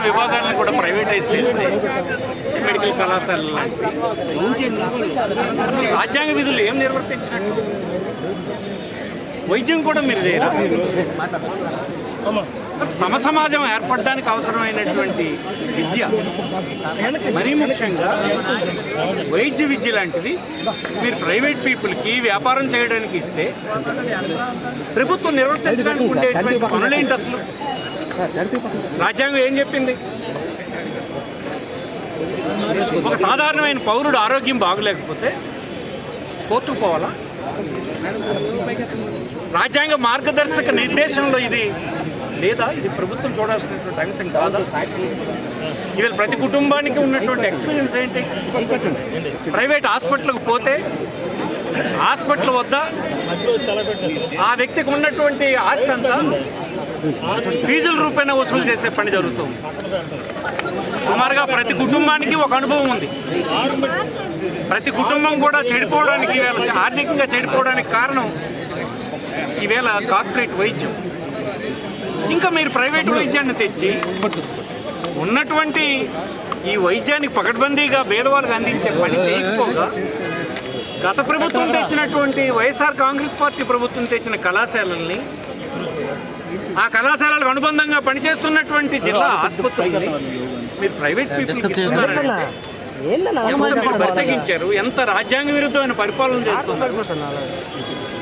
విభాగాలను కూడా ప్రైవేటైజ్ చేస్తే మెడికల్ కళాశాలలు లాంటివి అసలు రాజ్యాంగ విధులు ఏం నిర్వర్తించినట్టు? వైద్యం కూడా మీరు చేయరా? సమసమాజం ఏర్పడడానికి అవసరమైనటువంటి విద్య, మరీ ముఖ్యంగా వైద్య విద్య లాంటిది మీరు ప్రైవేట్ పీపుల్కి వ్యాపారం చేయడానికి ఇస్తే ప్రభుత్వం నిర్వర్తించడానికి ఉండేటువంటి పనులేంటి అసలు? రాజ్యాంగం ఏం చెప్పింది? ఒక సాధారణమైన పౌరుడు ఆరోగ్యం బాగలేకపోతే కోర్టుకు పోవాలా? రాజ్యాంగ మార్గదర్శక నిర్దేశంలో ఇది లేదా? ఇది ప్రభుత్వం చూడాల్సినటువంటి అంశం కాదా? ఇవాళ ప్రతి కుటుంబానికి ఉన్నటువంటి ఎక్స్పీరియన్స్ ఏంటి? ప్రైవేట్ హాస్పిటల్కి పోతే హాస్పిటల్ వద్ద ఆ వ్యక్తికి ఉన్నటువంటి ఆస్తి అంతా ఫీజుల రూపేణా వసూలు చేసే పని జరుగుతుంది. సుమారుగా ప్రతి కుటుంబానికి ఒక అనుభవం ఉంది. ప్రతి కుటుంబం కూడా చెడిపోవడానికి, ఆర్థికంగా చెడిపోవడానికి కారణం ఈవేళ కార్పొరేట్ వైద్యం. ఇంకా మీరు ప్రైవేట్ వైద్యాన్ని తెచ్చి ఉన్నటువంటి ఈ వైద్యానికి పకడ్బందీగా పేదవాళ్ళకి అందించే పని చేయకపోగా గత ప్రభుత్వం తెచ్చినటువంటి వైఎస్ఆర్ కాంగ్రెస్ పార్టీ ప్రభుత్వం తెచ్చిన కళాశాలల్ని, ఆ కళాశాలలకు అనుబంధంగా పనిచేస్తున్నటువంటి జిల్లా ఆసుపత్రుల్ని మీరు ప్రైవేట్ పీపుల్కి ఇస్తున్నారంటే మీరు బతికించారు. ఎంత రాజ్యాంగ విరుద్ధమైన పరిపాలన చేస్తున్నారు.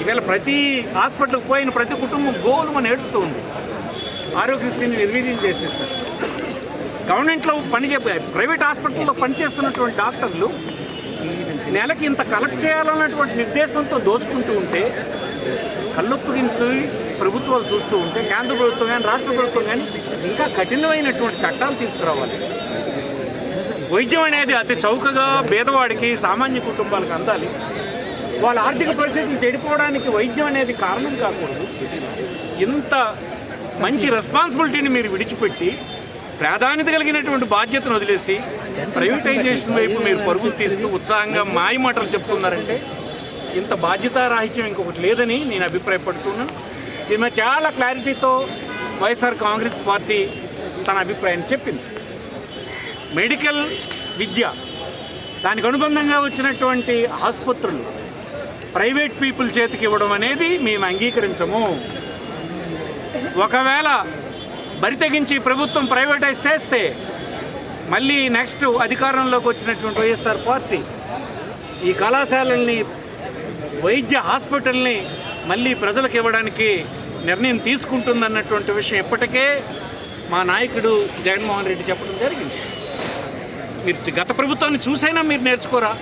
ఇవాళ ప్రతి హాస్పిటల్కి పోయిన ప్రతి కుటుంబం గోలు అని ఏడుస్తూ ఉంది. ఆరోగ్యశ్రీని నిర్వీర్యం చేసేసారు. గవర్నమెంట్లో ప్రైవేట్ హాస్పిటల్లో పనిచేస్తున్నటువంటి డాక్టర్లు నెలకి ఇంత కలెక్ట్ చేయాలన్నటువంటి నిర్దేశంతో దోచుకుంటూ ఉంటే కళ్ళొప్పుగించి ప్రభుత్వాలు చూస్తూ ఉంటే కేంద్ర ప్రభుత్వం కానీ రాష్ట్ర ప్రభుత్వం కానీ ఇంకా కఠినమైనటువంటి చట్టాలు తీసుకురావాలి. వైద్యం అనేది అతి చౌకగా పేదవాడికి, సామాన్య కుటుంబాలకు అందాలి. వాళ్ళ ఆర్థిక పరిస్థితులు చెడిపోవడానికి వైద్యం అనేది కారణం కాకూడదు. ఇంత మంచి రెస్పాన్సిబిలిటీని మీరు విడిచిపెట్టి ప్రాధాన్యత కలిగినటువంటి బాధ్యతను వదిలేసి ప్రైవేటైజేషన్ వైపు మీరు పరుగులు తీస్తూ ఉత్సాహంగా మాయమాటలు చెప్తున్నారంటే ఇంత బాధ్యతారాహిత్యం ఇంకొకటి లేదని నేను అభిప్రాయపడుతున్నాను. దీని మీద చాలా క్లారిటీతో వైఎస్ఆర్ కాంగ్రెస్ పార్టీ తన అభిప్రాయాన్ని చెప్పింది. మెడికల్ విద్య, దానికి అనుబంధంగా వచ్చినటువంటి ఆసుపత్రులు ప్రైవేట్ పీపుల్ చేతికి ఇవ్వడం అనేది మేము అంగీకరించము. ఒకవేళ బరి తెగించి ప్రభుత్వం ప్రైవేటైజ్ చేస్తే మళ్ళీ నెక్స్ట్ అధికారంలోకి వచ్చినటువంటి వైఎస్ఆర్ పార్టీ ఈ కళాశాలల్ని, వైద్య హాస్పిటల్ని మళ్ళీ ప్రజలకు ఇవ్వడానికి నిర్ణయం తీసుకుంటుందన్నటువంటి విషయం ఇప్పటికే మా నాయకుడు జగన్మోహన్ రెడ్డి చెప్పడం జరిగింది. మీరు గత ప్రభుత్వాన్ని చూసైనా మీరు నేర్చుకోరా?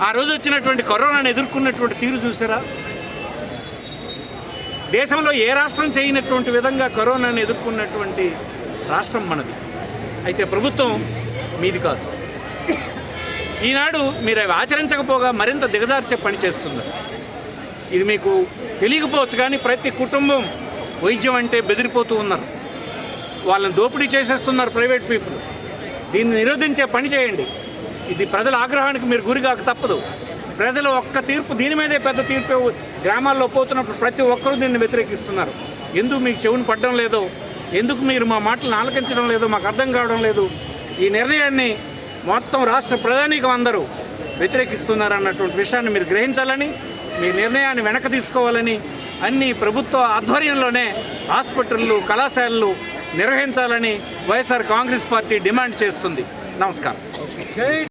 ఆ రోజు వచ్చినటువంటి కరోనాను ఎదుర్కొన్నటువంటి తీరు చూసారా? దేశంలో ఏ రాష్ట్రం చేయనటువంటి విధంగా కరోనాను ఎదుర్కొన్నటువంటి రాష్ట్రం మనది. అయితే ప్రభుత్వం మీది కాదు. ఈనాడు మీరు అవి ఆచరించకపోగా మరింత దిగజార్చే పని చేస్తున్నారు. ఇది మీకు తెలియకపోవచ్చు కానీ ప్రతి కుటుంబం వైద్యం అంటే బెదిరిపోతూ ఉన్నారు. వాళ్ళని దోపిడీ చేసేస్తున్నారు ప్రైవేట్ పీపుల్. దీన్ని నిరోధించే పని చేయండి. ఇది ప్రజల ఆగ్రహానికి మీరు గురిగాక తప్పదు. ప్రజలు ఒక్క తీర్పు, దీని మీదే పెద్ద తీర్పు గ్రామాల్లో పోతున్నప్పుడు ప్రతి ఒక్కరూ దీన్ని వ్యతిరేకిస్తున్నారు. ఎందుకు మీకు చెవుని పడడం లేదో, ఎందుకు మీరు మా మాటలను ఆలకించడం లేదో మాకు అర్థం కావడం లేదు. ఈ నిర్ణయాన్ని మొత్తం రాష్ట్ర ప్రజానీకం అందరూ వ్యతిరేకిస్తున్నారు అన్నటువంటి విషయాన్ని మీరు గ్రహించాలని, మీ నిర్ణయాన్ని వెనక్కి తీసుకోవాలని, అన్ని ప్రభుత్వ ఆధ్వర్యంలోనే హాస్పిటళ్ళు, కళాశాలలు నిర్వహించాలని వైఎస్ఆర్ కాంగ్రెస్ పార్టీ డిమాండ్ చేస్తుంది. నమస్కారం.